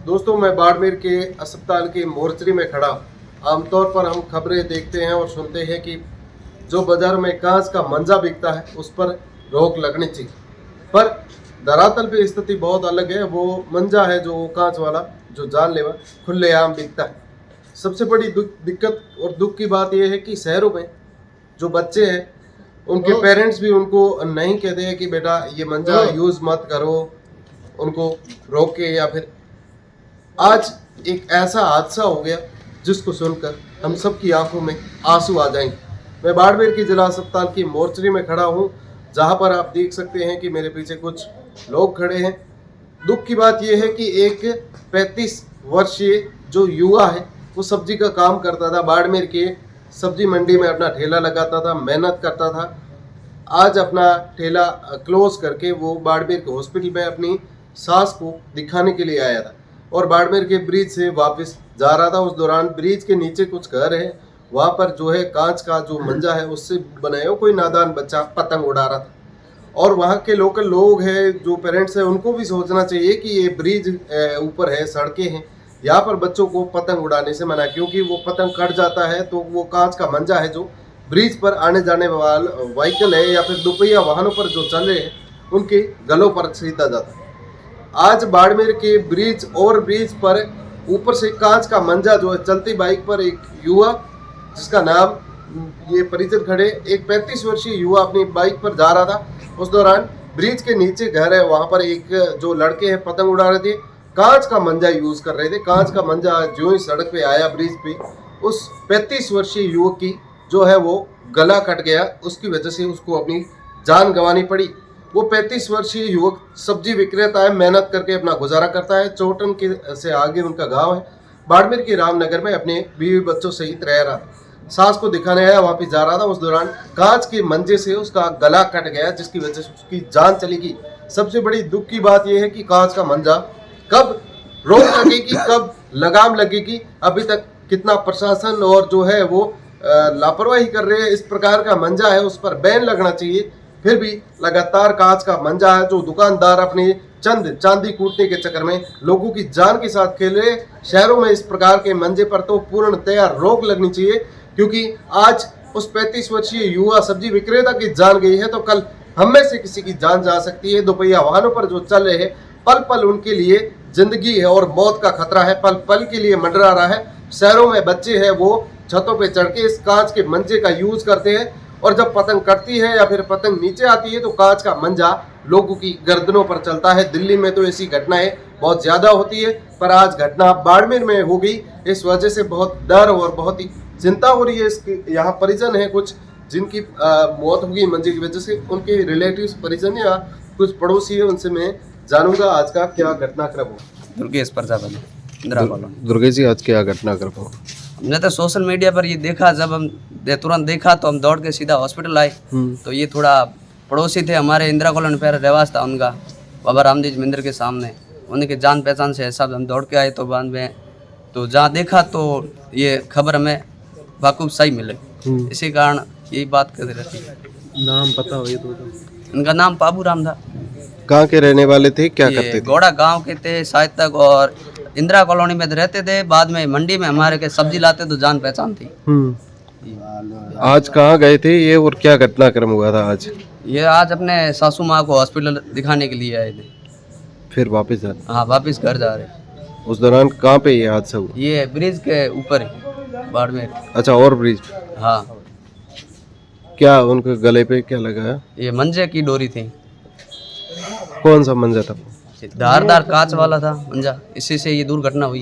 दोस्तों, मैं बाड़मेर के अस्पताल के मोर्चरी में खड़ा। आमतौर पर हम खबरें देखते हैं और सुनते हैं कि जो बाजार में कांच का मंजा बिकता है उस पर रोक लगनी चाहिए, पर धरातल पे स्थिति बहुत अलग है। वो मंजा है जो कांच वाला, जो जानलेवा खुलेआम बिकता है। सबसे बड़ी दिक्कत और दुख की बात यह है कि शहरों में जो बच्चे हैं उनके पेरेंट्स भी उनको नहीं कहते हैं कि बेटा ये मंजा यूज़ मत करो, उनको रोके। या फिर आज एक ऐसा हादसा हो गया जिसको सुनकर हम सब की आंखों में आंसू आ जाएंगे। मैं बाड़मेर की जिला अस्पताल की मोर्चरी में खड़ा हूँ, जहाँ पर आप देख सकते हैं कि मेरे पीछे कुछ लोग खड़े हैं। दुख की बात यह है कि एक 35 वर्षीय जो युवा है वो सब्जी का काम करता था, बाड़मेर के सब्जी मंडी में अपना ठेला लगाता था, मेहनत करता था। आज अपना ठेला क्लोज करके वो बाड़मेर के हॉस्पिटल में अपनी सास को दिखाने के लिए आया था और बाड़मेर के ब्रिज से वापस जा रहा था। उस दौरान ब्रिज के नीचे कुछ घर है, वहाँ पर जो है कांच का जो मंजा है उससे बनाया कोई नादान बच्चा पतंग उड़ा रहा था। और वहाँ के लोकल लोग हैं, जो पेरेंट्स हैं, उनको भी सोचना चाहिए कि ये ब्रिज ऊपर है, सड़कें हैं, यहाँ पर बच्चों को पतंग उड़ाने से मना, क्योंकि वो पतंग कट जाता है तो वो कांच का मंजा है जो ब्रिज पर आने जाने वाले व्हीकल है या फिर दोपहिया वाहनों पर जो चल रहे हैं उनके गलों पर सीधा जाता है। आज बाड़मेर के ब्रिज और ब्रिज पर ऊपर से कांच का मंजा जो है, चलती बाइक पर एक युवा जिसका नाम ये परिजन खड़े, एक 35 वर्षीय युवा अपनी बाइक पर जा रहा था। उस दौरान ब्रिज के नीचे घर है, वहाँ पर एक जो लड़के हैं पतंग उड़ा रहे थे, कांच का मंजा यूज कर रहे थे। कांच का मंजा जो ही सड़क पे आया ब्रिज पे, उस 35 वर्षीय युवक की जो है वो गला कट गया। उसकी वजह से उसको अपनी जान गंवानी पड़ी। वो 35 वर्षीय युवक सब्जी विक्रेता है, मेहनत करके अपना गुजारा करता है। चोटन के से आगे उनका गांव है। बाड़मेर के रामनगर में अपने बीवी बच्चों सहित रह रहा, सास को दिखाने आया, वापस जा रहा था। उस दौरान कांच के मंजे से उसका गला कट गया, जिसकी वजह से उसकी जान चली गई। सबसे बड़ी दुख की बात यह है कि कांच का मंजा कब रोक लगेगी, कब लगाम लगेगी, अभी तक कितना प्रशासन और जो है वो लापरवाही कर रहे हैं। इस प्रकार का मंजा है उस पर बैन लगना चाहिए, फिर भी लगातार कांच का मंजा है जो दुकानदार अपनी चंद चांदी कूटने के चक्कर में लोगों की जान के साथ खेल रहे। शहरों में इस प्रकार के मंजे पर तो पूर्णतया रोक लगनी चाहिए, क्योंकि आज उस 35 वर्षीय युवा सब्जी विक्रेता की जान गई है तो कल हम में से किसी की जान जा सकती है। दोपहिया वाहनों पर जो चल रहे हैं, पल पल उनके लिए जिंदगी है और मौत का खतरा है, पल पल के लिए मंडरा रहा है। शहरों में बच्चे हैं वो छतों पे चढ़ के इस कांच के मंजे का यूज करते हैं, और जब पतंग कटती है या फिर पतंग नीचे आती है तो कांच का मंजा लोगों की गर्दनों पर चलता है। दिल्ली में तो ऐसी घटनाएं बहुत ज्यादा होती है, पर आज घटना बाड़मेर में हो गई। इस वजह से बहुत डर और बहुत ही चिंता हो रही है। इसके यहाँ परिजन है कुछ जिनकी मौत हो गई मंजे की वजह से, उनके रिलेटिव्स परिजन या कुछ पड़ोसी है, उनसे मैं जानूंगा आज का क्या घटनाक्रम हो। दुर्गेश प्रजापति, इंदिरा कॉलोनी। दुर्गेश जी, आज क्या घटनाक्रम हो? हमने तो सोशल मीडिया पर ये देखा, जब हम तुरंत देखा तो हम दौड़ के सीधा हॉस्पिटल आए। तो ये थोड़ा पड़ोसी थे हमारे, इंदिरा कॉलोनी पर रहवास था उनका, बाबा रामदेव मंदिर के सामने, उनके जान पहचान से सब हम दौड़ के आए। तो बाद में तो जहाँ देखा तो ये खबर हमें वाकूफ सही मिले, इसी कारण यही बात कर रही थी। नाम पता हो ये तो? इनका नाम बाबू राम था। कहाँ के रहने वाले थे, क्या करते थे? गौड़ा गांव के थे शायद तक, और इंदिरा कॉलोनी में रहते थे। बाद में मंडी में हमारे के सब्जी लाते तो जान पहचान थी। आज कहाँ गए थे ये और क्या घटनाक्रम हुआ था आज? ये आज अपने सासू माँ को हॉस्पिटल दिखाने के लिए आए थे, फिर वापस हाँ वापस घर जा रहे। उस दौरान कहाँ पे ये हादसा हुआ? ये ब्रिज के ऊपर ही बाड़मेर। अच्छा, और ब्रिज? हाँ। क्या उनके गले पे क्या लगा है? ये मंजे की डोरी थी। कौन सा मंजा था? धारदार कांच वाला था मंजा, इसी से ये दुर्घटना हुई।